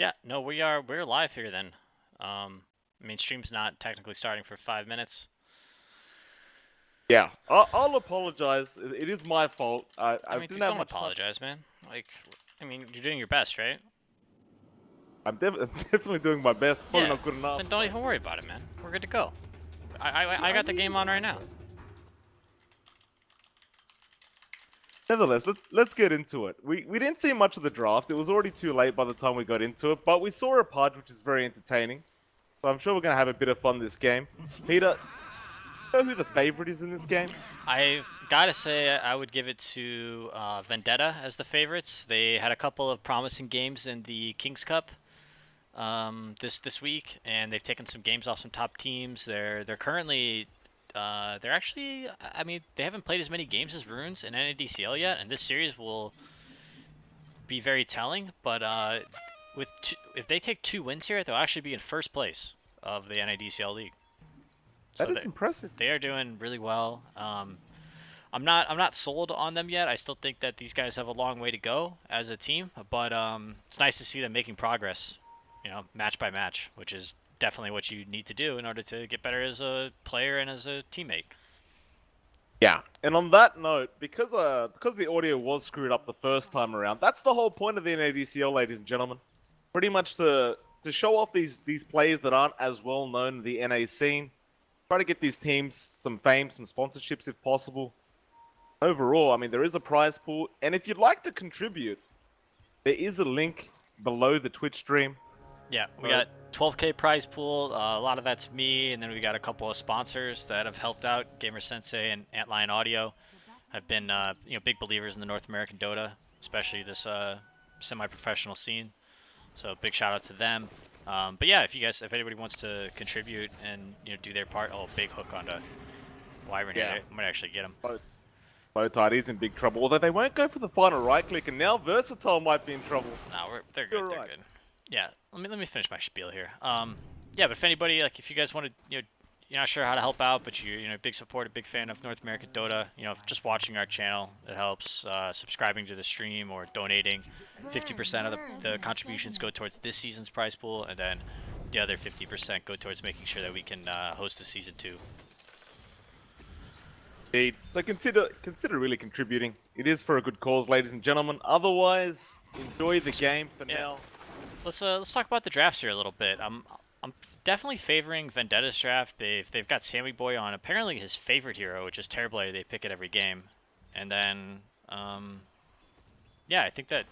Yeah, no, we're live here then. I mean, stream's not technically starting for 5 minutes. Yeah, I'll apologize. It is my fault. I I mean, didn't dude, have don't much time. apologize, man. Like, I mean, you're doing your best, right? I'm definitely doing my best. Probably Yeah, not good enough, then don't but even worry about it, man. We're good to go. yeah, I I got the needed game on it. right now. Nevertheless, let's get into it. We didn't see much of the draft. It was already too late by the time we got into it, but we saw a pod which is very entertaining. So I'm sure we're gonna have a bit of fun this game. Peter, you know who the favorite is in this game? I've got to say, I would give it to Vendetta as the favorites. They had a couple of promising games in the Kings Cup this week, and they've taken some games off some top teams. They're currently they're actually, I mean, they haven't played as many games as Runes in NADCL yet, and this series will be very telling. But if they take 2 wins here, they'll actually be in first place of the NADCL league. That So is impressive. they are doing really well. I'm not sold on them yet. I still think that these guys have a long way to go as a team, but it's nice to see them making progress, match by match, which is definitely what you need to do in order to get better as a player and as a teammate. Yeah. And on that note, because the audio was screwed up the first time around, that's the whole point of the NADCL, ladies and gentlemen. Pretty much to show off these players that aren't as well known in the NA scene. Try to get these teams some fame, some sponsorships if possible. Overall, I mean, there is a prize pool, and if you'd like to contribute, there is a link below the Twitch stream. Yeah, we got 12K prize pool. A lot of that's me, and then we got a couple of sponsors that have helped out. Gamer Sensei and Antlion Audio have been big believers in the North American Dota, especially this semi-professional scene. So big shout out to them. But yeah, if anybody wants to contribute and do their part, big hook onto Wyvern here. I might actually get him. Bowtie is in big trouble, although they won't go for the final right click, and now Versatile might be in trouble. No, they're good. You're They're right. good. Yeah, let me finish my spiel here. Yeah, but if anybody, like, if you guys want to, you're not sure how to help out, but you're big supporter, big fan of North American Dota, just watching our channel, it helps. Subscribing to the stream or donating, 50% of the contributions go towards this season's prize pool, and then the other 50% go towards making sure that we can host a season 2. Indeed. So consider really contributing. It is for a good cause, ladies and gentlemen. Otherwise, enjoy the game for now. Let's talk about the drafts here a little bit. I'm definitely favoring Vendetta's draft. They've got Sammy Boy on apparently his favorite hero, which is Terrorblade. They pick it every game, and then yeah, I think that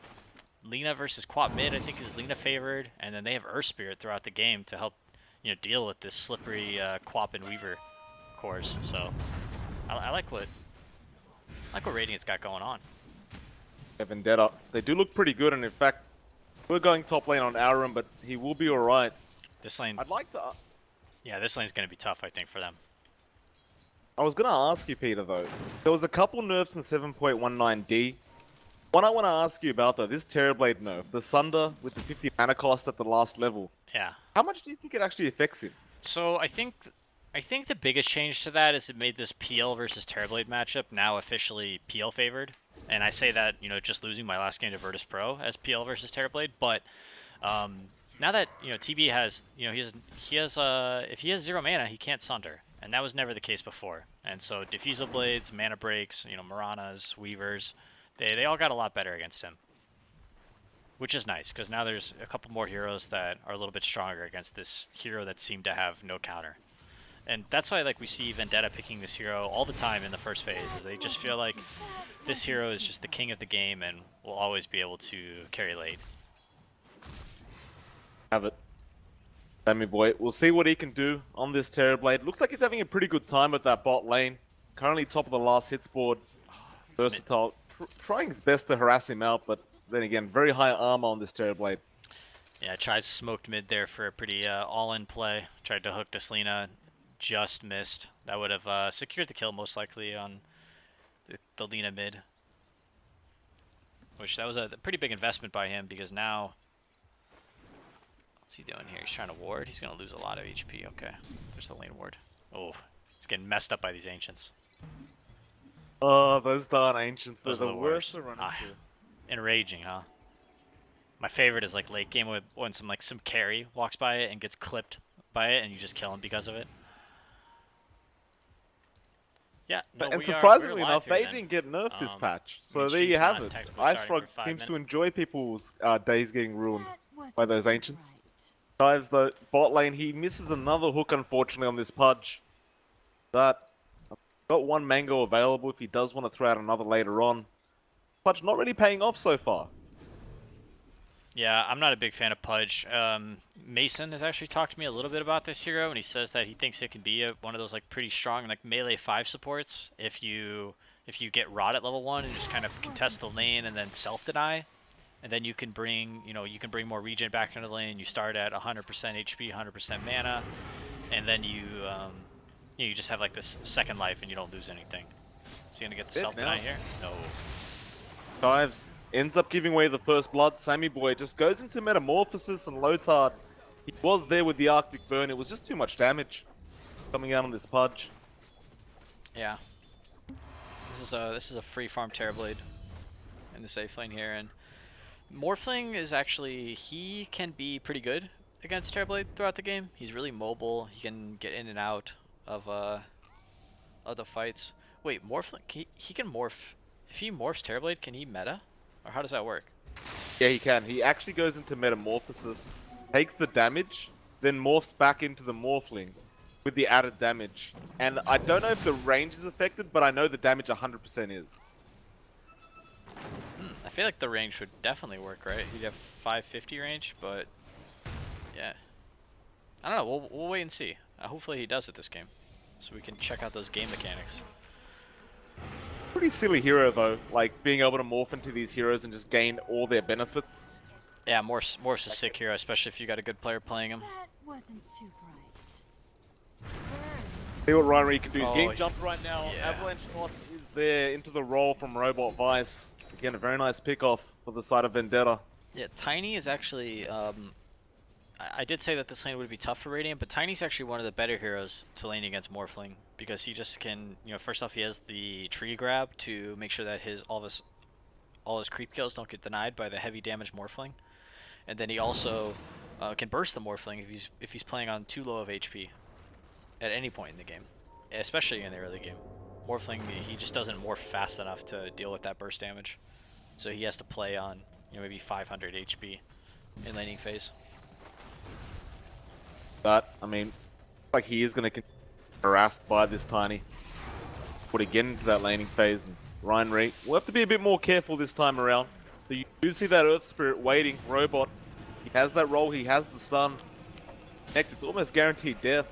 Lina versus Quap mid, I think is Lina favored, and then they have Earth Spirit throughout the game to help deal with this slippery Quap and Weaver cores. So I like what Radiant's got going on. Vendetta. They do look pretty good, and in fact, we're going top lane on Aurum, but he will be alright. This lane, I'd like to... yeah, this lane's gonna be tough, I think, for them. I was going to ask you, Peter, though. There was a couple nerfs in 7.19D. One I want to ask you about, though, this Terrorblade nerf, the Sunder with the 50 mana cost at the last level. Yeah. How much do you think it actually affects him? So I think the biggest change to that is it made this PL versus Terrorblade matchup now officially PL favored. And I say that, just losing my last game to Virtus Pro as PL versus Terrorblade, but now that, TB has, he has if he has 0 mana, he can't Sunder. And that was never the case before. And so Diffusal Blades, Mana Breaks, Maranas, Weavers, they all got a lot better against him. Which is nice, because now there's a couple more heroes that are a little bit stronger against this hero that seemed to have no counter. And that's why we see Vendetta picking this hero all the time in the first phase, is they just feel like this hero is just the king of the game and will always be able to carry late. Have it. Sammy Boy. We'll see what he can do on this Terrorblade. Looks like he's having a pretty good time at that bot lane. Currently top of the last hits board. Versatile. Trying his best to harass him out, but then again, very high armor on this Terrorblade. Yeah, tries smoked mid there for a pretty all-in play. Tried to hook this Lina, just missed. That would have secured the kill most likely on the Lina mid. Which that was a pretty big investment by him, because now, what's he doing here? He's trying to ward. He's going to lose a lot of HP. Okay, there's the lane ward. Oh, he's getting messed up by these ancients. Oh, those darn ancients. They're Those are the the worst worst. to run into. Enraging, huh? My favorite is like late game when some carry walks by it and gets clipped by it, and you just kill him because of it. Yeah, no, And we're surprisingly live enough, here they then. didn't get nerfed this patch. I mean, So there you stream's have not it. technically Ice starting Frog for 5 seems to minutes. enjoy people's days getting ruined That by wasn't those too ancients. bright. Dives the bot lane. He misses another hook, unfortunately, on this Pudge. That got one mango available if he does want to throw out another later on. Pudge not really paying off so far. Yeah, I'm not a big fan of Pudge. Mason has actually talked to me a little bit about this hero, and he says that he thinks it can be one of those like pretty strong like melee 5 supports if you get Rod at level 1 and just kind of contest the lane and then self-deny, and then you can bring more regen back into the lane. You start at 100% HP, 100% mana, and then you just have like this second life and you don't lose anything. Is he gonna get the self-deny here? No. Dives. Ends up giving away the first blood. Sammy Boy just goes into Metamorphosis and Lotard. He was there with the Arctic Burn. It was just too much damage coming out on this Pudge. Yeah. This is a free farm Terrorblade in the safe lane here, and Morphling is actually, he can be pretty good against Terrorblade throughout the game. He's really mobile. He can get in and out of the fights. Wait, Morphling, he can morph. If he morphs Terrorblade, can he meta? Or how does that work? Yeah, he can. He actually goes into Metamorphosis, takes the damage, then morphs back into the Morphling with the added damage. And I don't know if the range is affected, but I know the damage 100% is. I feel like the range would definitely work, right? He'd have 550 range, but yeah. I don't know, we'll wait and see. Hopefully he does it this game, so we can check out those game mechanics. Pretty silly hero though, like being able to morph into these heroes and just gain all their benefits. Yeah, Morph's a sick hero, especially if you got a good player playing him. That wasn't too bright. See what Ryan Reed can do. He's Oh, getting jumped right now. yeah. Avalanche Toss is there into the roll from Robot Vice. Again, a very nice pick off for the side of Vendetta. Yeah, Tiny is actually, I did say that this lane would be tough for Radiant, but Tiny's actually one of the better heroes to lane against Morphling, because he just can, first off, he has the tree grab to make sure that all his creep kills don't get denied by the heavy damage Morphling, and then he also can burst the Morphling if he's playing on too low of HP at any point in the game, especially in the early game. Morphling, he just doesn't morph fast enough to deal with that burst damage, so he has to play on maybe 500 HP in laning phase. But, I mean, like he is going to get harassed by this Tiny. Put again into that laning phase. And Ryan Reed will have to be a bit more careful this time around. So you do see that Earth Spirit waiting. Robot. He has that roll. He has the stun. Next, it's almost guaranteed death.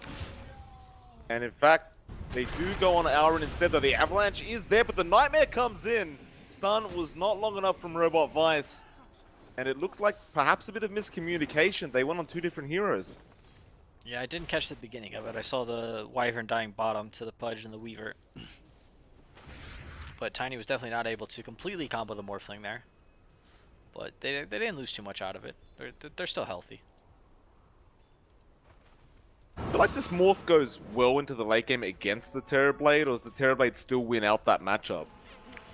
And in fact, they do go on Auron instead, though the Avalanche is there, but the Nightmare comes in. Stun was not long enough from Robot Vice. And it looks like perhaps a bit of miscommunication. They went on two different heroes. Yeah, I didn't catch the beginning of it. I saw the Wyvern dying bottom to the Pudge and the Weaver. But Tiny was definitely not able to completely combo the Morphling there. But they didn't lose too much out of it. They're still healthy. I feel like this morph goes well into the late game against the Terrorblade, or does the Terrorblade still win out that matchup?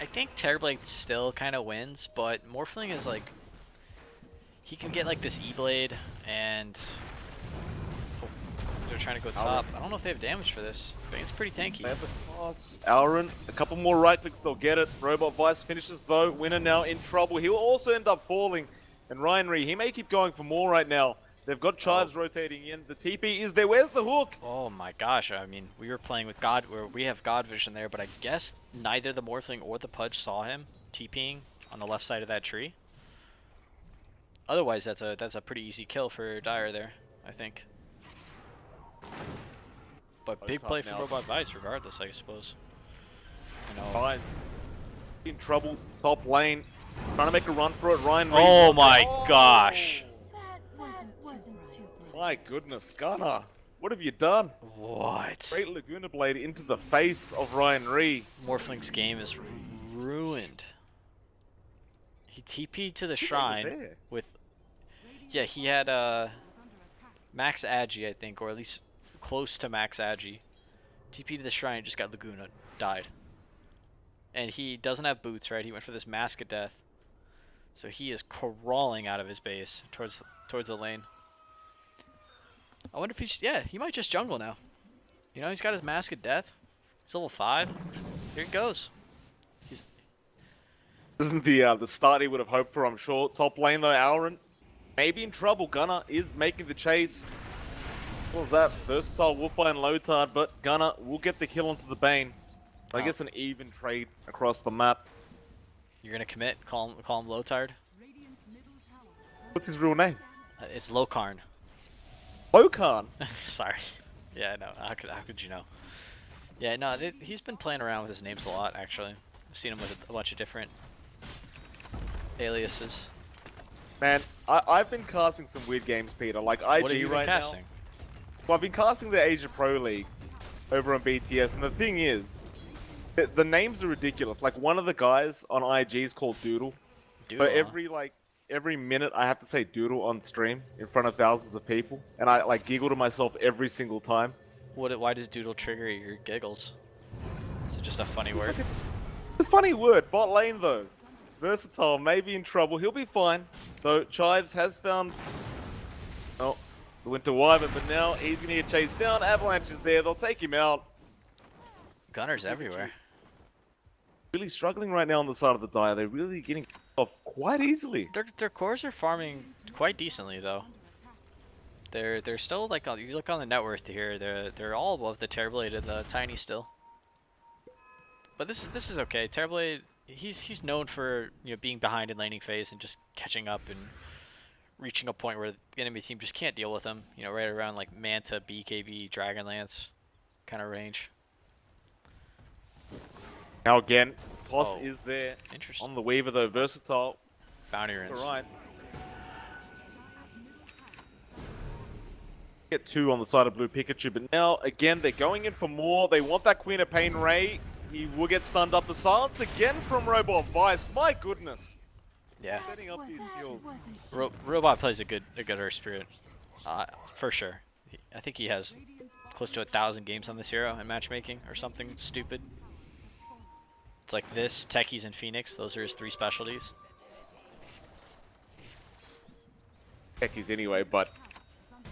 I think Terrorblade still kind of wins, but Morphling is like... He can get like this E-Blade, and... They're trying to go top. I don't know if they have damage for this, but it's pretty tanky. They have the toss. Auron, a couple more right clicks, they'll get it. Robot Vice finishes though. Winner now in trouble. He will also end up falling. And Ryan Ree, he may keep going for more right now. They've got Chives rotating in. The TP is there. Where's the hook? Oh my gosh, I mean, we were playing with God, where we have God vision there, but I guess neither the Morphling or the Pudge saw him TPing on the left side of that tree. Otherwise, that's a pretty easy kill for Dire there, I think. But big play from Robot Vice regardless, I suppose. Vice in trouble, top lane. Trying to make a run for it. Ryan Ree. Oh my gosh. That wasn't too bright. My goodness, Gunner. What have you done? What? Great Laguna Blade into the face of Ryan Ree. Morphling's game is ruined. He TP'd to the shrine with... Yeah, he had max Agi, I think, or at least close to max Agi. TP to the shrine, just got Laguna, died. And he doesn't have boots, right? He went for this Mask of Death. So he is crawling out of his base towards the lane. I wonder if he might just jungle now. You know, he's got his Mask of Death. He's level 5. Here he goes. This isn't the start he would have hoped for, I'm sure. Top lane though, Alrin maybe in trouble. Gunnar is making the chase. What was that? Versatile, Wolfeye, and Lotard, but Gunnar will get the kill onto the Bane. I guess an even trade across the map. You're gonna commit? Call him Lotard? What's his real name? It's Lokarn. Lokarn? Sorry. Yeah, no. How could you know? Yeah, no. He's been playing around with his names a lot, actually. I've seen him with a bunch of different aliases. Man, I've been casting some weird games, Peter. Like IG What have you been right casting? now. Well, I've been casting the Asia Pro League over on BTS, and the thing is, the names are ridiculous. Like one of the guys on IG is called Doodle. Doodle, But every minute I have to say Doodle on stream in front of thousands of people, and I like giggle to myself every single time. Why does Doodle trigger your giggles? Is it just a funny word? It's a funny word. Bot lane though. Versatile, maybe in trouble. He'll be fine. Though Chives has found the Winter Wyvern, but now he's gonna get chased down. Avalanche is there. They'll take him out. Gunners everywhere. Really struggling right now on the side of the Dire. They're really getting off quite easily. Their cores are farming quite decently though. They're still like you look on the net worth here. They're all above the Terrorblade and the Tiny still. But this is okay. Terrorblade, he's known for being behind in laning phase and just catching up and reaching a point where the enemy team just can't deal with him. Right around like Manta, BKB, Dragonlance kind of range. Now again, Toss is there Interesting. on the Weaver though. Versatile. Bounty runes. Alright. Get 2 on the side of Blue Pikachu, but now again they're going in for more. They want that Queen of Pain Ray. He will get stunned up. The silence again from Robot Vice. My goodness. Yeah. Setting up these kills. Robot plays a good Earth Spirit, for sure. I think he has close to 1,000 games on this hero in matchmaking or something stupid. It's like this, Techies, and Phoenix. Those are his 3 specialties. Techies anyway, but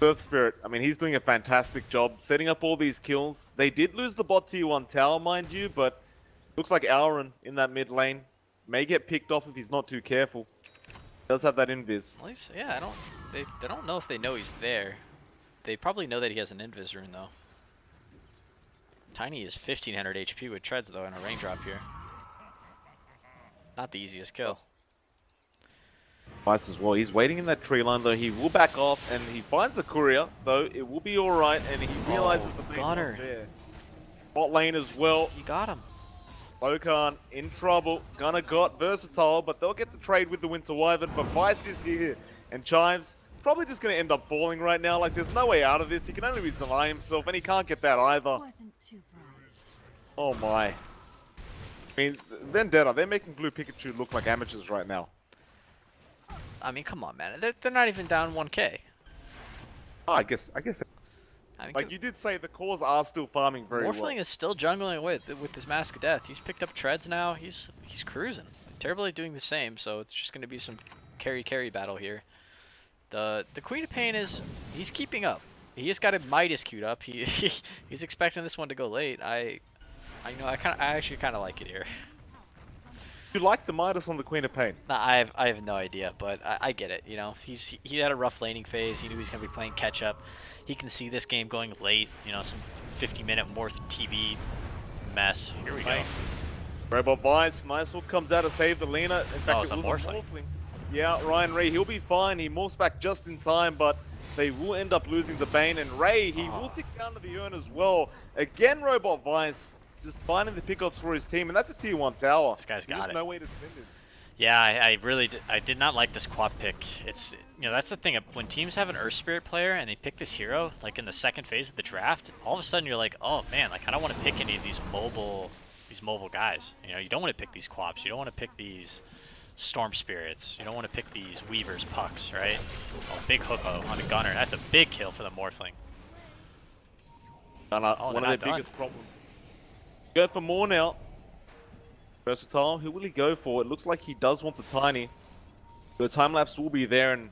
Earth Spirit, I mean, he's doing a fantastic job setting up all these kills. They did lose the bot tier 1 tower, mind you, but looks like Alrin in that mid lane may get picked off if he's not too careful. Does have that invis. At least, yeah, they don't know if they know he's there. They probably know that he has an invis rune though. Tiny is 1500 HP with treads though and a raindrop here. Not the easiest kill. Vice as well. He's waiting in that tree line though. He will back off and he finds a courier though. It will be alright and he realizes the bait was there. Bot lane as well. You got him. Lokarn in trouble. Gunnar got Versatile, but they'll get the trade with the Winter Wyvern. But Vice is here and Chives probably just going to end up falling right now. Like there's no way out of this. He can only deny himself and he can't get that either. Wasn't too bright. Oh my. I mean, Vendetta, they're making Blue Pikachu look like amateurs right now. I mean, come on, man. They're not even down 1k. Oh, I guess. I mean, Like you did say, the cores are still farming very well. Morphling is still jungling with his Mask of Death. He's picked up treads now. He's cruising. Terribly doing the same. So it's just going to be some carry battle here. The Queen of Pain he's keeping up. He has got a Midas queued up. He's expecting this one to go late. I actually kind of like it here. You like the Midas on the Queen of Pain? Nah, I have no idea, but I get it. He had a rough laning phase. He knew he was gonna be playing catch up. He can see this game going late. Some 50-minute Morph TV mess. Here we go. Robot Vice, nice hook comes out to save the Lena. In fact, it's it was a a Morphling. Morphling. Yeah, Ryan Ray, he'll be fine. He morphs back just in time, but they will end up losing the Bane. And Ray, he will tick down to the urn as well. Again, Robot Vice just finding the pickoffs for his team, and that's a tier 1 tower. This guy's got There's it. no way to defend this. Yeah, I did not like this quad pick. It's that's the thing, when teams have an Earth Spirit player and they pick this hero like in the second phase of the draft, all of a sudden you're like, oh man, like I don't want to pick any of these mobile guys. You don't want to pick these Quaps. You don't want to pick these Storm Spirits. You don't want to pick these Weavers, Pucks, right? Oh, big hoopo on a Gunner. That's a big kill for the Morphling. One of their biggest problems. Go for more now. Versatile, who will he go for? It looks like he does want the Tiny. The time lapse will be there, and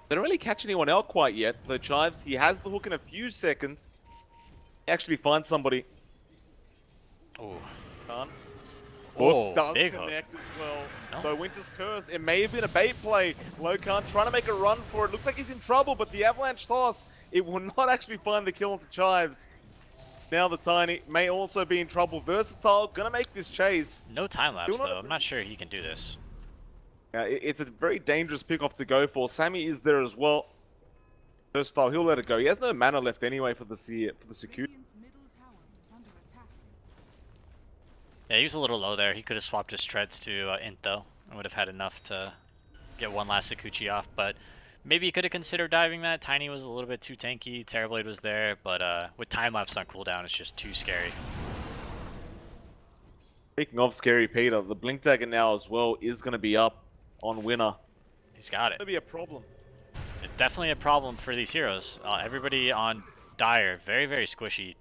they don't really catch anyone out quite yet. The Chives, he has the hook in a few seconds. He actually finds somebody. Oh. Done. Oh, Hook does big connect hook. as well. No. So Winter's Curse, it may have been a bait play. Lokan trying to make a run for it. Looks like he's in trouble, but the Avalanche toss, it will not actually find the kill into Chives. Now the Tiny may also be in trouble. Versatile, gonna make this chase. No time lapse Still not though. I'm not sure he can do this. It's a very dangerous pick-off to go for. Sammy is there as well. Versatile, he'll let it go. He has no mana left anyway for the security. Radiant's middle tower is under attack. Yeah, he was a little low there. He could have swapped his treads to Int though. I would have had enough to get one last Sakuchi off, but maybe he could have considered diving that. Tiny was a little bit too tanky. Terrorblade was there, but with time lapse on cooldown, it's just too scary. Speaking of scary, Peter, the Blink Dagger now as well is going to be up on winner. He's got it. It's going to be a problem. It's definitely a problem for these heroes. Everybody on Dire, very, very squishy.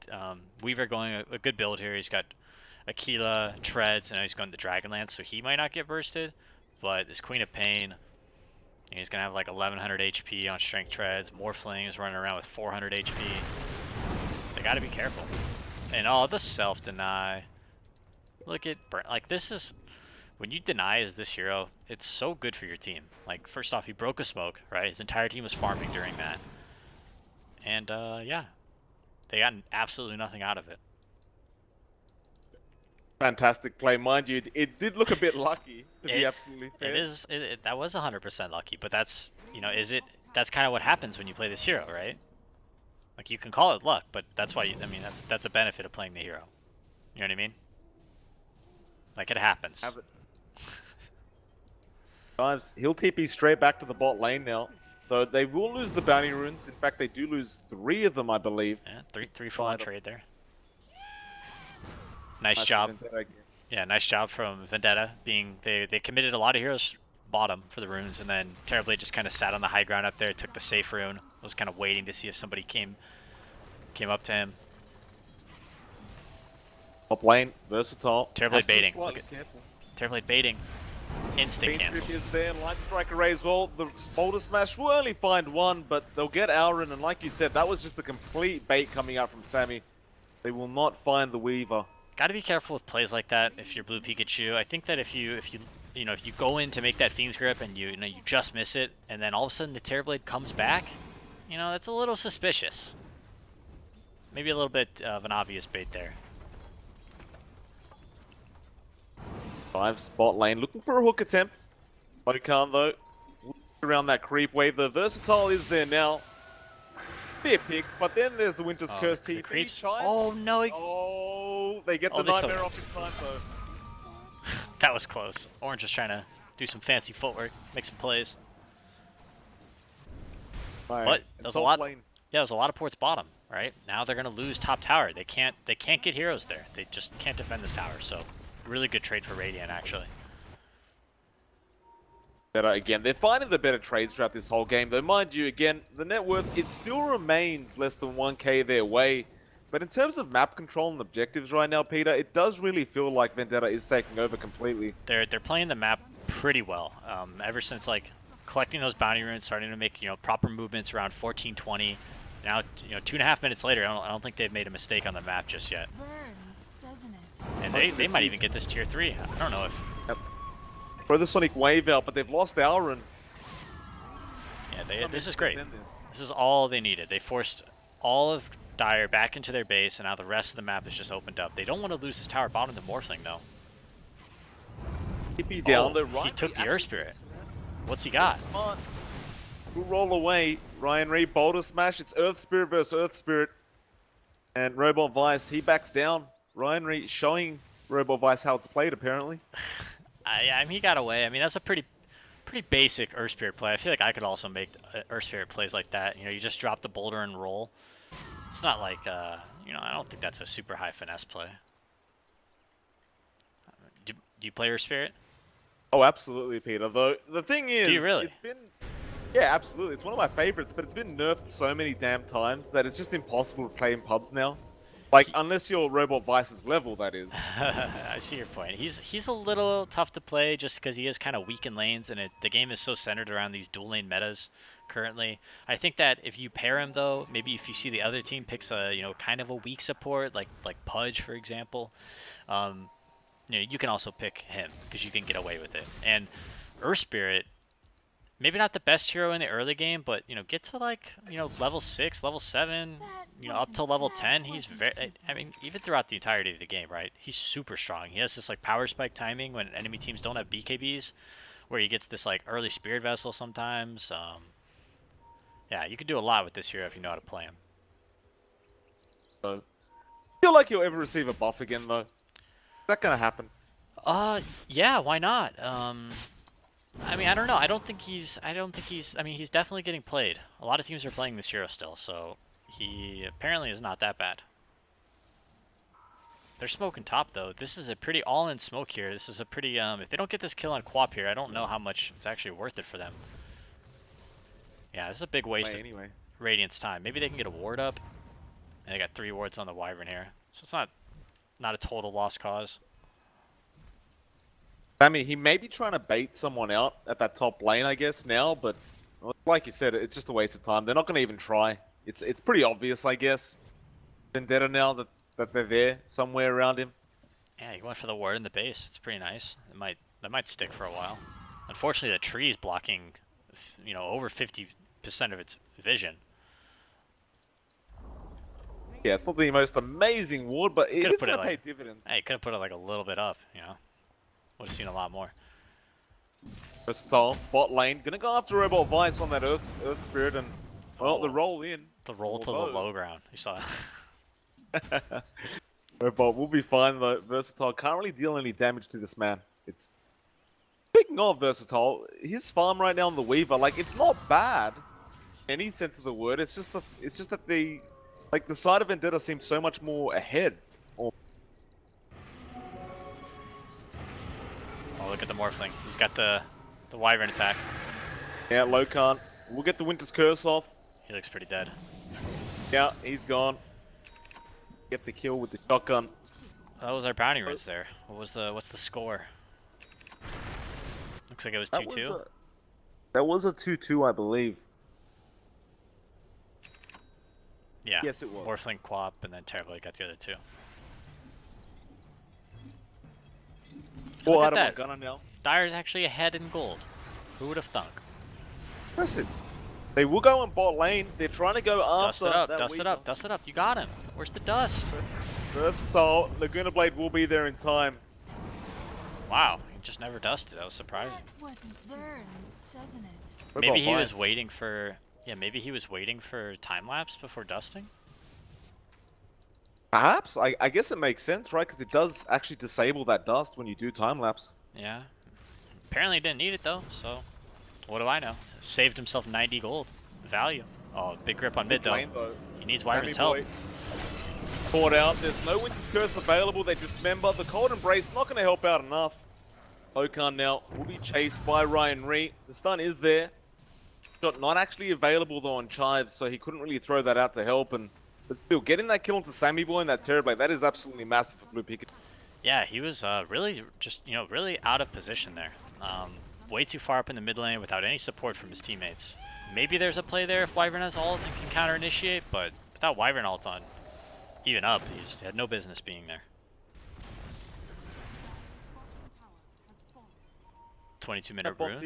Weaver going a good build here. He's got Aquila, Treads, and now he's going to Dragonlance, so he might not get bursted. But this Queen of Pain, he's going to have like 1100 HP on Strength Treads. Morphling is running around with 400 HP. They got to be careful. And oh, the self-deny. Look at, like, this is, when you deny as this hero, it's so good for your team. Like, first off, he broke a smoke, right? His entire team was farming during that. And, yeah. They got absolutely nothing out of it. Fantastic play. Mind you, it did look a bit lucky, to be absolutely fair. That was 100% lucky, but that's, you know, that's kind of what happens when you play this hero, right? Like, you can call it luck, but that's why, I mean, that's a benefit of playing the hero. You know what I mean? Like, it happens. Have it. Times, he'll TP straight back to the bot lane now. So they will lose the bounty runes. In fact, they do lose 3 of them, I believe. Yeah, three full on trade there. Nice job. Yeah, nice job from Vendetta. They committed a lot of heroes bottom for the runes, and then Terrorblade just kind of sat on the high ground up there, took the safe rune. Was kind of waiting to see if somebody came up to him. Top lane, Versatile. Terrorblade baiting. Look at Terrorblade baiting. Instant cancel. Is there, Light Strike Array as well. The Boulder Smash will only find one, but they'll get Auron, and like you said, that was just a complete bait coming out from Sammy. They will not find the Weaver. Got to be careful with plays like that if you're blue Pikachu. I think that if you go in to make that Fiend's Grip and you just miss it, and then all of a sudden the Terrorblade comes back, you know, that's a little suspicious. Maybe a little bit of an obvious bait there. 5 spot lane, looking for a hook attempt. Lokan though, around that creep wave. The Versatile is there now. Be a pick, but then there's the Winter's Curse the TP. creeps. Chimes. Oh no! Oh, they get the they still Nightmare win. off in time though. That was close. Orange was trying to do some fancy footwork, make some plays. Right. But there's a lot. Lane. Yeah, there's a lot of ports bottom. Right now they're gonna lose top tower. They can't get heroes there. They just can't defend this tower. So really good trade for Radiant actually. Again, they're finding the better trades throughout this whole game, though mind you, again, the net worth, it still remains less than 1k their way. But in terms of map control and objectives right now, Peter, it does really feel like Vendetta is taking over completely. They're playing the map pretty well. Ever since like collecting those bounty runes, starting to make proper movements around 14-20. Now 2.5 minutes later, I don't think they've made a mistake on the map just yet. Burns, doesn't it? And they might even get this tier 3. I don't know if. Throw the Sonic Wave out, but they've lost Auron. Yeah, this is great. This is all they needed. They forced all of Dire back into their base, and now the rest of the map is just opened up. They don't want to lose this tower bottom to Morphling, though. TP down the right. He took the Earth Spirit. What's he got? Smart. We'll roll away. Ryan Reed, Boulder Smash. It's Earth Spirit versus Earth Spirit. And Robot Vice, he backs down. Ryan Reed showing Robot Vice how it's played, apparently. Yeah, I mean, he got away. I mean, that's a pretty basic Earth Spirit play. I feel like I could also make Earth Spirit plays like that. You just drop the boulder and roll. It's not like, I don't think that's a super high finesse play. Do you play Earth Spirit? Oh, absolutely, Peter. Though the thing is, do you really? It's been, yeah, absolutely. It's one of my favorites, but it's been nerfed so many damn times that it's just impossible to play in pubs now. Like, unless you're Robot Vice's level, that is. I see your point. He's a little tough to play just because he is kind of weak in lanes, and the game is so centered around these dual lane metas currently. I think that if you pair him though, maybe if you see the other team picks a kind of a weak support like Pudge for example, you can also pick him because you can get away with it. And Earth Spirit, maybe not the best hero in the early game, but get to like level 6, level 7, up to level 10. He's very, I mean, even throughout the entirety of the game, right? He's super strong. He has this like power spike timing when enemy teams don't have BKBs, where he gets this like early Spirit Vessel sometimes. Yeah, you can do a lot with this hero if you know how to play him. So, feel like you'll ever receive a buff again though? Is that gonna happen? Yeah, why not? I mean, I don't know. I don't think he's. I mean, he's definitely getting played. A lot of teams are playing this hero still, so he apparently is not that bad. They're smoking top though. This is a pretty all-in smoke here. This is a pretty. If they don't get this kill on Quap here, I don't know how much it's actually worth it for them. Yeah, this is a big waste of Radiant's time. Maybe they can get a ward up. And they got 3 wards on the Wyvern here, so it's not a total lost cause. I mean, he may be trying to bait someone out at that top lane, I guess, now, but like you said, it's just a waste of time. They're not going to even try. It's pretty obvious, I guess. Vendetta now that they're there somewhere around him. Yeah, he went for the ward in the base. It's pretty nice. That might stick for a while. Unfortunately, the tree is blocking, over 50% of its vision. Yeah, it's not the most amazing ward, but it is going to pay dividends. Hey, you could have put it like a little bit up, Would have seen a lot more. Versatile, bot lane, gonna go after Robot Vice on that Earth Spirit, and well, the roll in. The roll to the low ground. You saw that. Robot will be fine though. Versatile can't really deal any damage to this man. It's speaking of Versatile, his farm right now on the Weaver, like it's not bad in any sense of the word. It's just that the side of Vendetta seems so much more ahead. Oh, look at the Morphling. He's got the Wyvern attack. Yeah, Locan. We'll get the Winter's Curse off. He looks pretty dead. Yeah, he's gone. Get the kill with the shotgun. That was our bounty runs there. What's the score? Looks like it was 2-2. That was a 2-2, I believe. Yeah. Yes, it was. Morphling, Quap, and then Terribly got the other 2. Well, out of my gunner now. Dire's actually ahead in gold. Who would have thunk? Impressive. They will go in bot lane. They're trying to go after Dust it up. You got him. Where's the dust? Versatile. Laguna Blade will be there in time. Wow, he just never dusted. That was surprising. That wasn't burns, doesn't it? Maybe he was waiting for. Yeah, maybe he was waiting for time lapse before dusting. Perhaps. I guess it makes sense, right? Because it does actually disable that dust when you do time lapse. Yeah. Apparently didn't need it though, so what do I know? Saved himself 90 gold. Value. Oh, big grip on mid though. He needs Wyvern's help. Caught out. There's no Winter's Curse available. They dismember. The Cold Embrace not going to help out enough. Okan now will be chased by Ryan Ree. The stun is there. Shot not actually available though on Chives, so he couldn't really throw that out to help. But still, getting that kill into Sammy Boy and that Terrorblade, that is absolutely massive for Blue Pikachu. Yeah, he was really just, really out of position there. Way too far up in the mid lane without any support from his teammates. Maybe there's a play there if Wyvern has ult and can counter initiate, but without Wyvern ult on, even up, he just had no business being there. 22-minute runes.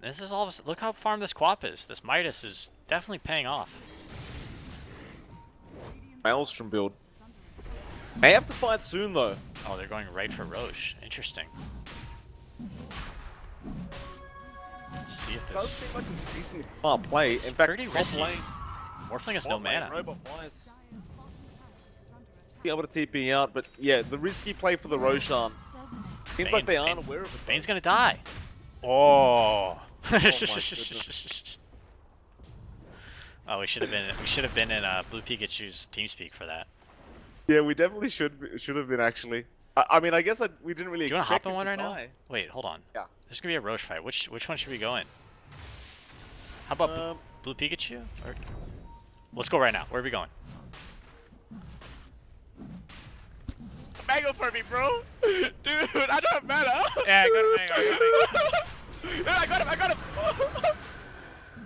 This is all of a, look how farm this Quap is. This Midas is definitely paying off. Maelstrom build. May have to fight soon though. Oh, they're going right for Roche. Interesting. Let's see if this does seem like a decent play. It's in fact, pretty risky. Morphling has no mana. Be able to TP out, but yeah, the risky play for the Roshan. Seems like they aren't aware of it. Bane's gonna die. Oh. Oh my goodness. Oh, we should have been in Blue Pikachu's TeamSpeak for that. Yeah, we definitely should have been actually. I mean, I guess we didn't really. Do you want to hop in one right die. now? Wait, hold on. Yeah. There's gonna be a Roche fight. Which one should we go in? How about Blue Pikachu? Or... Let's go right now. Where are we going? Mango for me, bro. Dude, I don't matter. Yeah, I got him, Dude, I got him.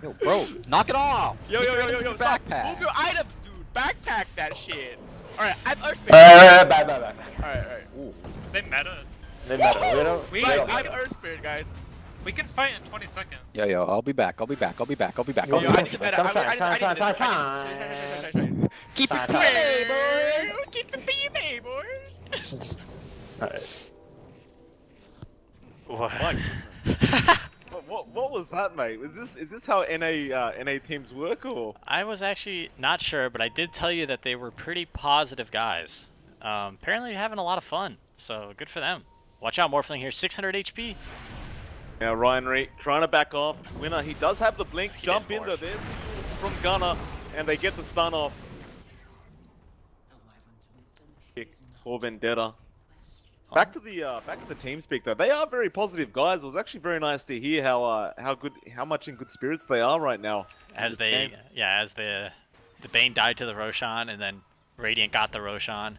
Yo, bro, knock it off! Yo, stop. Backpack. Move your items, dude. Backpack that shit. Alright, I'm Earthspace. Bye. Alright. They meta. They matter. We don't. We, Guys, we, I'm can, Earthspirit, guys. we can fight in 20 seconds. Yo, I'll be back. I'll be back. Yo, Yo, I need to meta. Keep it Hey, boys. Keep the PMA, boys. Alright. What? What was that, mate? Is this how NA teams work, or? I was actually not sure, but I did tell you that they were pretty positive guys. Apparently having a lot of fun, so good for them. Watch out, Morphling here, 600 HP. Now Ryan Reed trying to back off. Winner, he does have the blink. He Jump did in though. There's the ult from Gunner, and they get the stun off. Kick for Vendetta. Back to the team speak though. They are very positive guys. It was actually very nice to hear how much in good spirits they are right now. As the Bane died to the Roshan, and then Radiant got the Roshan.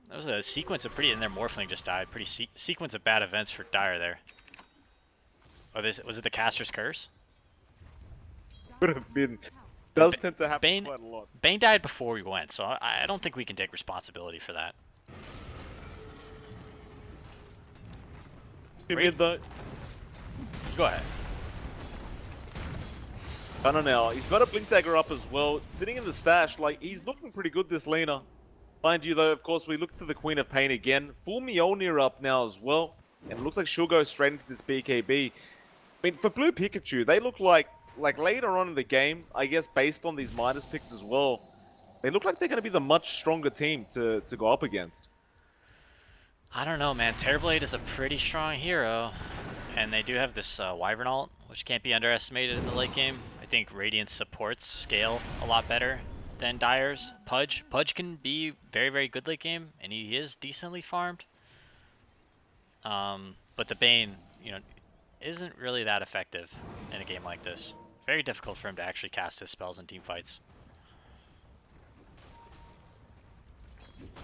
That was a sequence of and their Morphling just died. Pretty sequence of bad events for Dire there. Oh, was it the Caster's Curse? Could have been. Does tend to happen Bane, quite a lot. Bane died before we went, so I don't think we can take responsibility for that. Mid though. Go ahead. Gunner now. He's got a blink dagger up as well. Sitting in the stash, like he's looking pretty good. This Lena. Mind you though, of course, we look to the Queen of Pain again. Full Mjolnir up now as well, and it looks like she'll go straight into this BKB. I mean, for Blue Pikachu, they look like later on in the game, I guess based on these Midas picks as well, they look like they're going to be the much stronger team to go up against. I don't know, man. Terrorblade is a pretty strong hero, and they do have this Wyvern ult, which can't be underestimated in the late game. I think Radiant supports scale a lot better than Dire's. Pudge can be very, very good late game, and he is decently farmed. But the Bane, isn't really that effective in a game like this. Very difficult for him to actually cast his spells in team fights.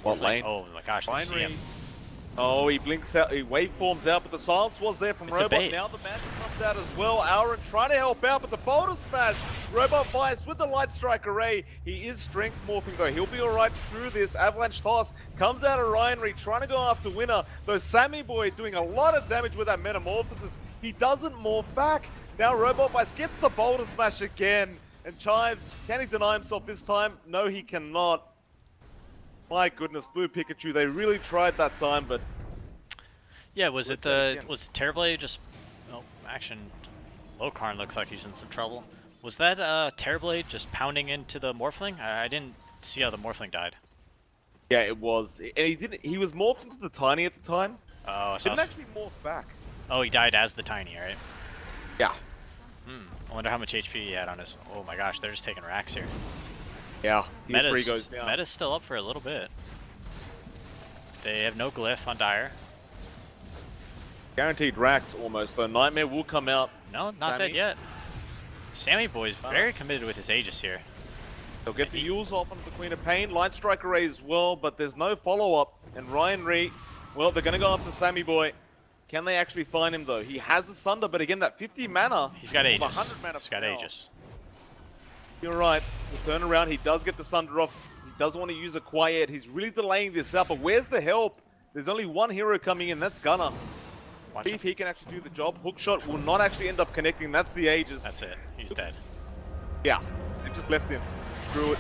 What lane? Oh my gosh, I see him. Oh, he blinks out, he waveforms out, but the silence was there from It's a Robot. bait. Now the magic comes out as well. Aaron trying to help out, but the boulder smash. Robot Vice with the Light Strike Array. He is strength morphing though. He'll be alright through this. Avalanche Toss comes out of Ryan Reed trying to go after Winner. Though Sammy Boy doing a lot of damage with that Metamorphosis. He doesn't morph back. Now Robot Vice gets the boulder smash again. And Chives, can he deny himself this time? No, he cannot. My goodness, Blue Pikachu, they really tried that time, but... Yeah, was Terrorblade just... Oh, action. Lokarn looks like he's in some trouble. Was that Terrorblade just pounding into the Morphling? I didn't see how the Morphling died. Yeah, it was. And he was morphed into the Tiny at the time. Oh, so Didn't actually morph back. Oh, he died as the Tiny, right? Yeah. I wonder how much HP he had on his... Oh my gosh, they're just taking racks here. Yeah, tier 3 goes down. Meta's still up for a little bit. They have no glyph on Dire. Guaranteed racks almost, though. Nightmare will come out. No, not Sammy. dead yet. Sammy Boy's very committed with his Aegis here. They'll get the Yules off onto the Queen of Pain. Light Strike Array as well, but there's no follow-up. And Ryan Reed, well, they're going to go after Sammy Boy. Can they actually find him, though? He has a Sunder, but again, that 50 mana. He's got Aegis. 100 mana He's got Aegis. You're right. He'll turn around. He does get the Sunder off. He doesn't want to use it quite yet. He's really delaying this out, but where's the help? There's only one hero coming in. That's Gunner. See if he can actually do the job. Hookshot will not actually end up connecting. That's the Aegis. That's it. He's dead. Yeah. They just left him. Screw it.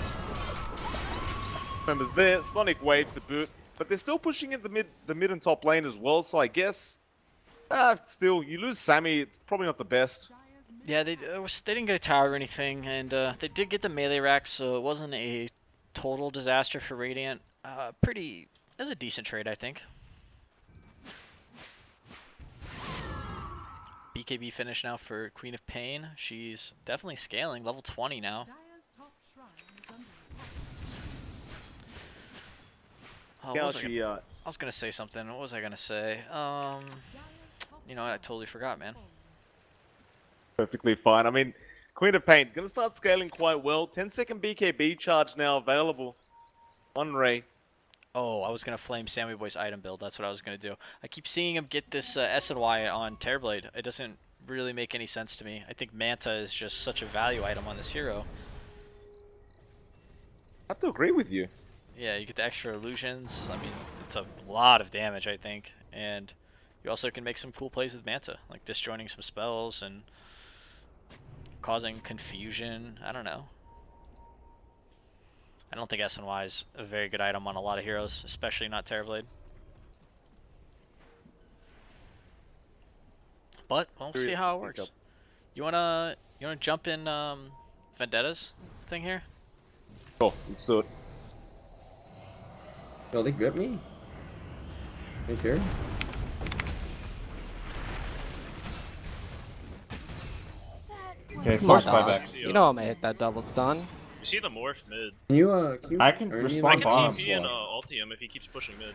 Members there. Sonic Wave to boot. But they're still pushing in the mid and top lane as well, so I guess... still, you lose Sammy, it's probably not the best. Yeah, they didn't get a tower or anything, and they did get the melee rack, so it wasn't a total disaster for Radiant. It was a decent trade, I think. BKB finish now for Queen of Pain. She's definitely scaling, level 20 now. Oh, Yeah, I was gonna say something. What was I gonna say? You know what? I totally forgot, man. perfectly fine. I mean, Queen of Pain gonna start scaling quite well. 10-second BKB charge now available on Ray. Oh, I was gonna flame Sammy Boy's item build. That's what I was gonna do. I keep seeing him get this S and Y on Terrorblade. It doesn't really make any sense to me. I think Manta is just such a value item on this hero. I have to agree with you. Yeah, you get the extra illusions. I mean, it's a lot of damage, I think, and you also can make some cool plays with Manta, like disjoining some spells and causing confusion. I don't know. I don't think SNY is a very good item on a lot of heroes, especially not Terrorblade. But we'll see how it works. You wanna jump in Vendetta's thing here? Oh, let's do it. Oh, they grip me? Are you sure? Okay, Come force on, buybacks. You know I'm gonna hit that double stun. You see the morph mid. Can you, I can earn me respond like I can bottom. TP and ulti him if he keeps pushing mid.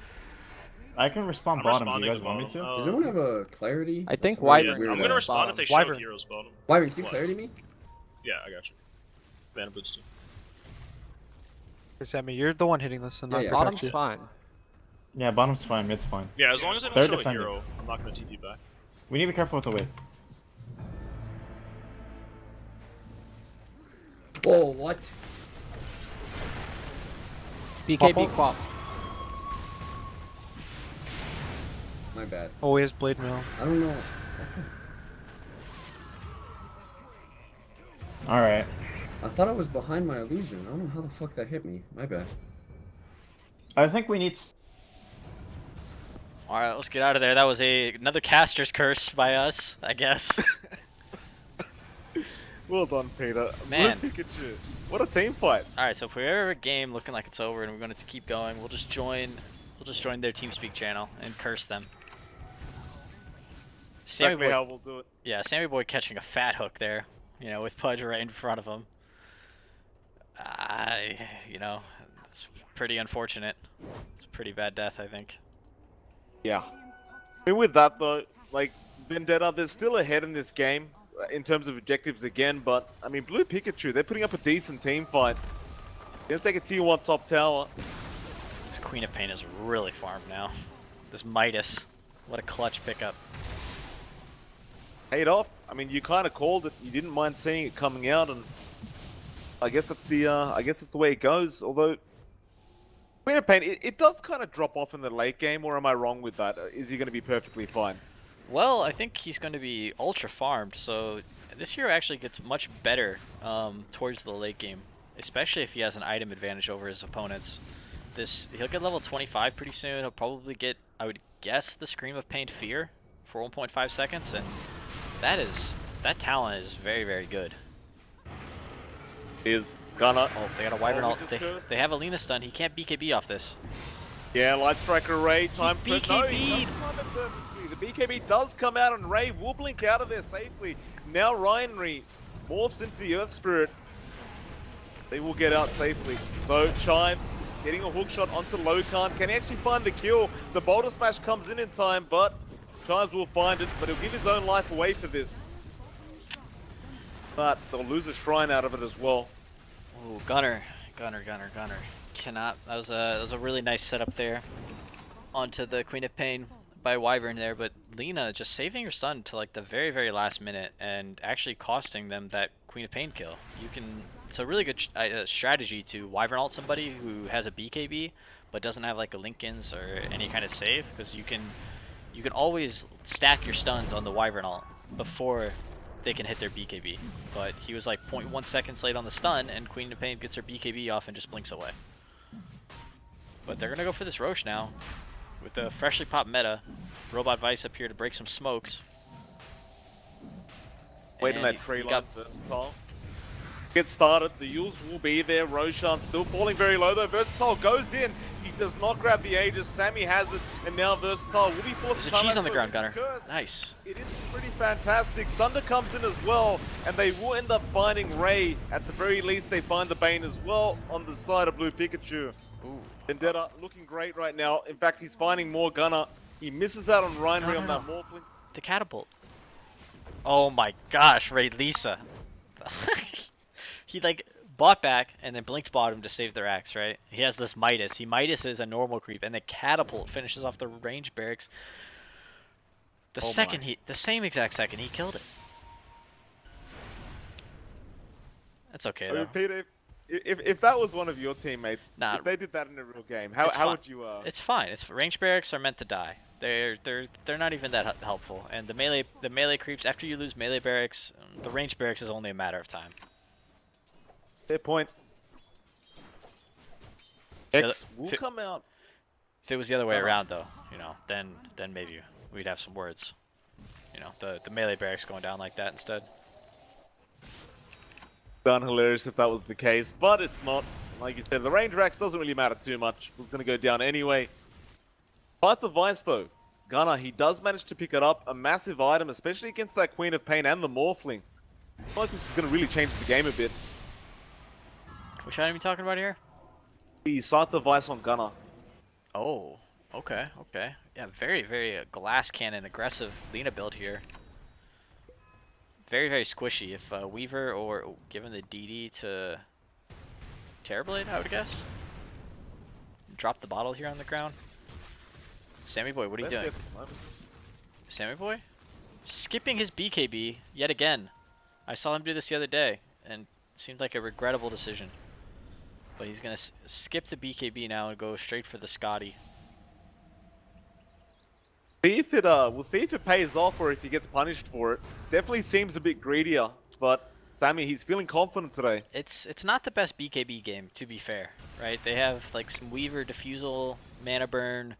I can respond I'm bottom. Do responding you guys want me bottom. to? Does anyone have a clarity? I think That's really Wyvern- weird. I'm gonna respond if they show Wyvern. heroes bottom. Wyvern, can you What? clarity me? Yeah, I got you. Mana boots too. Hey, Sammy, you're the one hitting this, and Yeah, not yeah. Bottom's Pikachu. fine. Yeah, bottom's fine. Mid's fine. Yeah, as long as they don't They're show defending. a hero, I'm not gonna TP back. We need to be careful with the wave. Whoa, what? BKB quap. My bad. Oh, he has blade mail. I don't know. All right. I thought I was behind my illusion. I don't know how the fuck that hit me. My bad. I think we need. All right, let's get out of there. That was another caster's curse by us, I guess. Well done, Peter. Man. Blue Pikachu. What a team fight. All right, so if we ever have a game looking like it's over and we're going to keep going, we'll just join their TeamSpeak channel and curse them. Sammy Exactly Boy, how we'll do it. yeah, Sammy Boy catching a fat hook there, you know, with Pudge right in front of him. You know, it's pretty unfortunate. It's a pretty bad death, I think. Yeah. I mean, with that though, like Vendetta, they're still ahead in this game in terms of objectives again. But I mean, Blue Pikachu, they're putting up a decent team fight. They're gonna take a tier 1 top tower. This Queen of Pain is really farmed now. This Midas, what a clutch pickup. Paid off. I mean, you kind of called it. You didn't mind seeing it coming out, and I guess that's the way it goes. Although Queen of Pain, it does kind of drop off in the late game, or am I wrong with that? Is he going to be perfectly fine? Well, I think he's going to be ultra farmed, so this hero actually gets much better towards the late game, especially if he has an item advantage over his opponents. He'll get level 25 pretty soon. He'll probably get, I would guess, the Scream of Pain Fear for 1.5 seconds, and that talent is very, very good. Is gonna. Oh, they got a Wyvern ult. discuss? They have Alina stun. He can't BKB off this. Yeah, Light Striker Ray, time He for no, BKB'd. he doesn't time it perfectly. The BKB does come out and Ray will blink out of there safely. Now Ryanry morphs into the Earth Spirit. They will get out safely. Though Chimes getting a hook shot onto Lokan. Can he actually find the kill? The Boulder Smash comes in time, but Chimes will find it, but he'll give his own life away for this. But they'll lose a shrine out of it as well. Ooh, Gunner. Cannot. That was a really nice setup there. Onto the Queen of Pain by Wyvern there, but Lina just saving her stun to like the very, very last minute and actually costing them that Queen of Pain kill. It's a really good strategy to Wyvern ult somebody who has a BKB but doesn't have like a Linken's or any kind of save, because you can always stack your stuns on the Wyvern ult before they can hit their BKB. But he was like 0.1 seconds late on the stun, and Queen of Pain gets her BKB off and just blinks away. But they're gonna go for this Roche now with the freshly popped meta. Robot Vice up here to break some smokes. Wait in And that tree line, Versatile. Get started, the Yules will be there. Roshan still falling very low though. Versatile goes in, he does not grab the Aegis. Sammy has it, and now Versatile will be forced There's to a come cheese out on the for ground, his Gunner. curse. Nice. It is pretty fantastic. Sunder comes in as well, and they will end up finding Ray. At the very least, they find the Bane as well on the side of Blue Pikachu. Ooh. Vendetta looking great right now. In fact, he's finding more Gunner. He misses out on Ryanry on that Morphling. The catapult. Oh my gosh, Ray Lisa. He like bought back and then blinked bottom to save their axe, right? He has this Midas. He Midas is a normal creep, and the catapult finishes off the range barracks. The same exact second he killed it. That's okay I mean, though. Peter, if that was one of your teammates, Nah. if they did that in a real game, It's how fine. would you? It's fine. It's range barracks are meant to die. They're not even that helpful. And the melee creeps, after you lose melee barracks, the range barracks is only a matter of time. Fair point. X will come out. If it was the other way around though, you know, then maybe we'd have some words. You know, the melee barracks going down like that instead. Done hilarious if that was the case, but it's not. Like you said, the range racks doesn't really matter too much. It was going to go down anyway. Fight the Vice though. Gunnar, he does manage to pick it up. A massive item, especially against that Queen of Pain and the Morphling. I feel like this is going to really change the game a bit. Which item are you talking about here? The Scythe of Vice on Gunnar. Oh, okay. Yeah, very glass cannon aggressive Lena build here. Very squishy. If Weaver or given the DD to Terrorblade, I would guess. Drop the bottle here on the ground. Sammy Boy, what are you doing? Sammy Boy? Skipping his BKB yet again. I saw him do this the other day, and it seemed like a regrettable decision. But he's gonna skip the BKB now and go straight for the Scotty. See if it we'll see if it pays off or if he gets punished for it. Definitely seems a bit greedier, but Sammy, he's feeling confident today. It's not the best BKB game, to be fair, right? They have like some Weaver, Diffusal, Mana Burn,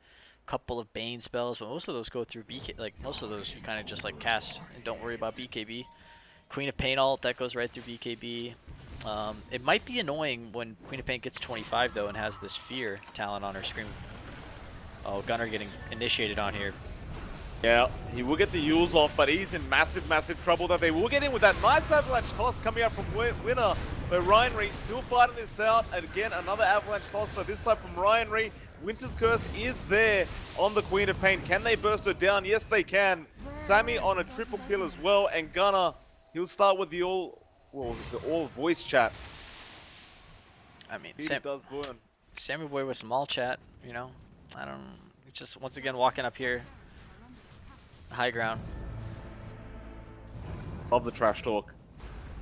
couple of Bane spells, but most of those go through BK. Like most of those, you kind of just like cast and don't worry about BKB. Queen of Pain ult that goes right through BKB. It might be annoying when Queen of Pain gets 25 though and has this Fear talent on her screen. Oh, Gunnar getting initiated on here. Yeah, he will get the Yules off, but he's in massive trouble that they will get in with that nice avalanche toss coming out from Winner. But Ryan Reed still fighting this out. And again, another avalanche toss, so this time from Ryan Reed. Winter's Curse is there on the Queen of Pain. Can they burst her down? Yes, they can. Sammy on a triple kill as well, and Gunnar, he'll start with the all voice chat. I mean, He does burn. Sammy Boy with some all chat, you know. I don't. Just once again walking up here, high ground. Love the trash talk.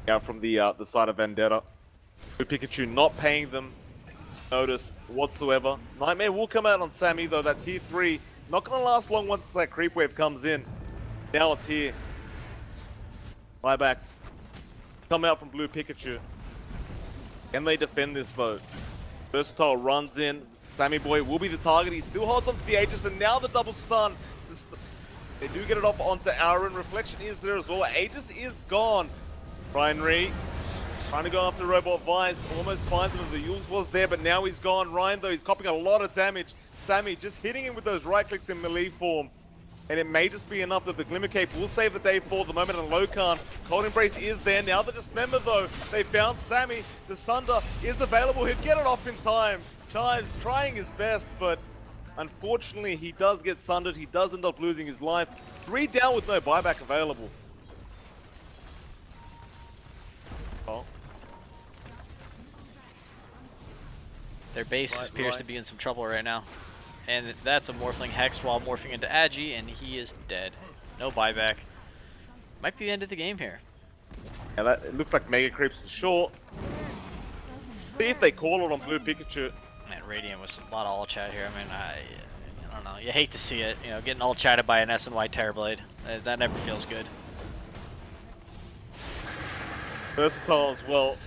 Out from the side of Vendetta. Pikachu not paying them notice whatsoever. Nightmare will come out on Sammy though. That tier 3 not gonna last long once that creep wave comes in. Now it's here. Buybacks come out from Blue Pikachu. Can they defend this though? Versatile runs in. Sammy Boy will be the target. He still holds onto the Aegis, and now the double stun. They do get it off onto Aaron. Reflection is there as well. Aegis is gone. Ryan Ree trying to go after Robot Vice. Almost finds him. The Yules was there, but now he's gone. Ryan, though, he's copying a lot of damage. Sammy just hitting him with those right clicks in melee form. And it may just be enough that the Glimmer Cape will save the day for the moment. And Lokan, Cold Embrace is there. Now the Dismember, though, they found Sammy. The Sunder is available. He'll get it off in time. Chives trying his best, but unfortunately, he does get sundered. He does end up losing his life. 3 down with no buyback available. Oh. Their base appears to be in some trouble right now. And that's a Morphling Hexed while morphing into Agi, and he is dead. No buyback. Might be the end of the game here. Yeah, it looks like Mega Creeps is short. See if they call it on Blue Pikachu. Man, Radiant with a lot of all chat here. I mean, I don't know. You hate to see it. You know, getting all chatted by an SNY Terrorblade. That never feels good. Versatile as well.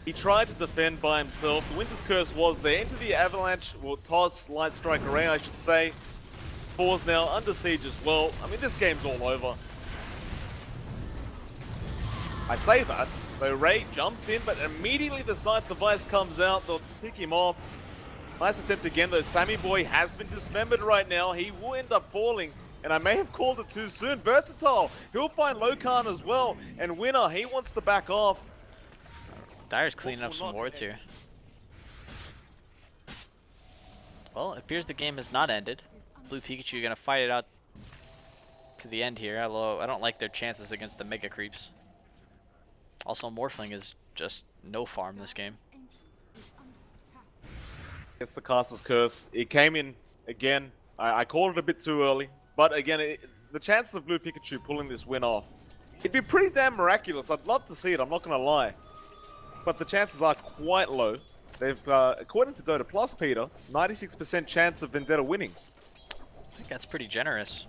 He tried to defend by himself. The Winter's Curse was there. Into the Avalanche, well, Toss, Light Strike Array, I should say. Four's now under siege as well. I mean, this game's all over. I say that, though Ray jumps in, but immediately the Scythe device comes out. They'll pick him off. Nice attempt again, though. Sammy Boy has been dismembered right now. He will end up falling, and I may have called it too soon. Versatile, he'll find Lokan as well. And Winner, he wants to back off. Dyer's cleaning up some wards here. Well, it appears the game has not ended. Blue Pikachu gonna fight it out to the end here, although I don't like their chances against the Mega Creeps. Also, Morphling is just no farm this game. It's the Castle's Curse. It came in again. I called it a bit too early. But again, the chances of Blue Pikachu pulling this win off, it'd be pretty damn miraculous. I'd love to see it, I'm not going to lie. But the chances are quite low. They've, according to Dota Plus, Peter, 96% chance of Vendetta winning. I think that's pretty generous.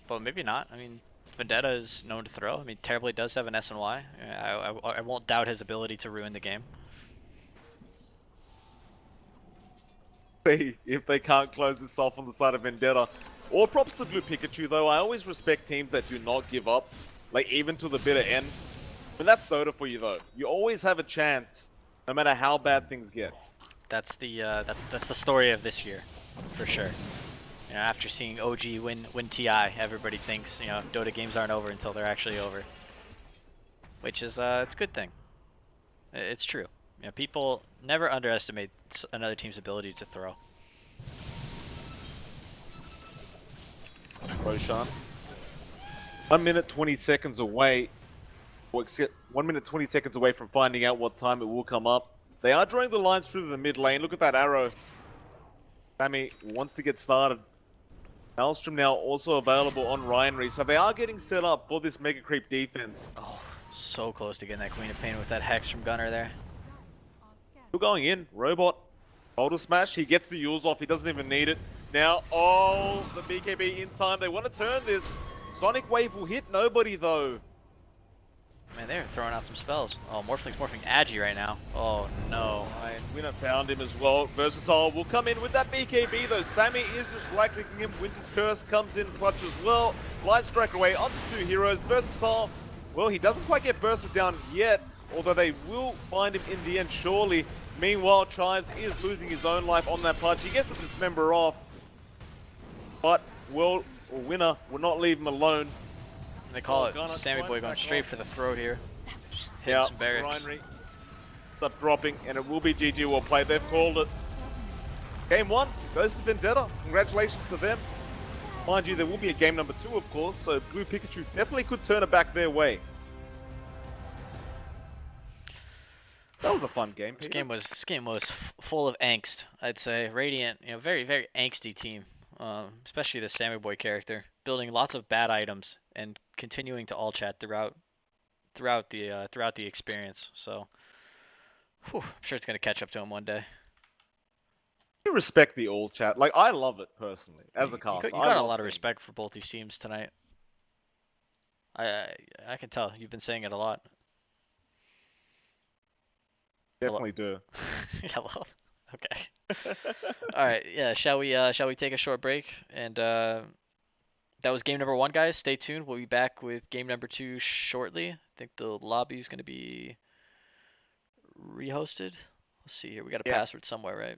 But maybe not. I mean, Vendetta is known to throw. I mean, Terrorblade does have an SNY. I won't doubt his ability to ruin the game. If they can't close this off on the side of Vendetta. Or props to Blue Pikachu, though. I always respect teams that do not give up, like even to the bitter end. And that's Dota for you, though. You always have a chance, no matter how bad things get. That's the that's the story of this year, for sure. You know, after seeing OG win TI, everybody thinks, you know, Dota games aren't over until they're actually over, which is it's a good thing. It's true. You know, people never underestimate another team's ability to throw. Roshan. 1 minute 20 seconds away. 1 minute 20 seconds away from finding out what time it will come up. They are drawing the lines through the mid lane. Look at that arrow. Sammy wants to get started. Maelstrom now also available on Ryanry, so they are getting set up for this Mega Creep defense. Oh, so close to getting that Queen of Pain with that Hex from Gunner there. Still going in. Robot. Boulder Smash. He gets the Yules off. He doesn't even need it. Now, oh, the BKB in time. They want to turn this. Sonic Wave will hit nobody, though. Man, they're throwing out some spells. Oh, Morphling's morphing Agi right now. Oh, no. And Winner found him as well. Versatile will come in with that BKB, though. Sammy is just right-clicking him. Winter's Curse comes in clutch as well. Blind Strike away onto two heroes. Versatile, well, he doesn't quite get bursted down yet, although they will find him in the end, surely. Meanwhile, Chives is losing his own life on that punch. He gets the Dismember off, but Winner will not leave him alone. They call it Sammy Boy going straight for the throat here. Just hitting some barracks. Ryanry up dropping, and it will be GG well played. They've called it. Game 1 goes to Vendetta. Congratulations to them. Mind you, there will be a game number 2, of course, so Blue Pikachu definitely could turn it back their way. That was a fun game. This game was full of angst, I'd say. Radiant, you know, very, very angsty team. Especially the Sammy Boy character, building lots of bad items and continuing to all chat throughout the experience. So, I'm sure it's gonna catch up to him one day. You respect the all chat. Like, I love it personally as a caster. You got a lot of respect for both these teams tonight. I can tell you've been saying it a lot. Definitely do. Hello. Okay. All right. Yeah. Shall we take a short break? And that was game number 1, guys. Stay tuned. We'll be back with game number 2 shortly. I think the lobby is going to be rehosted. Let's see here. We got a password somewhere, right?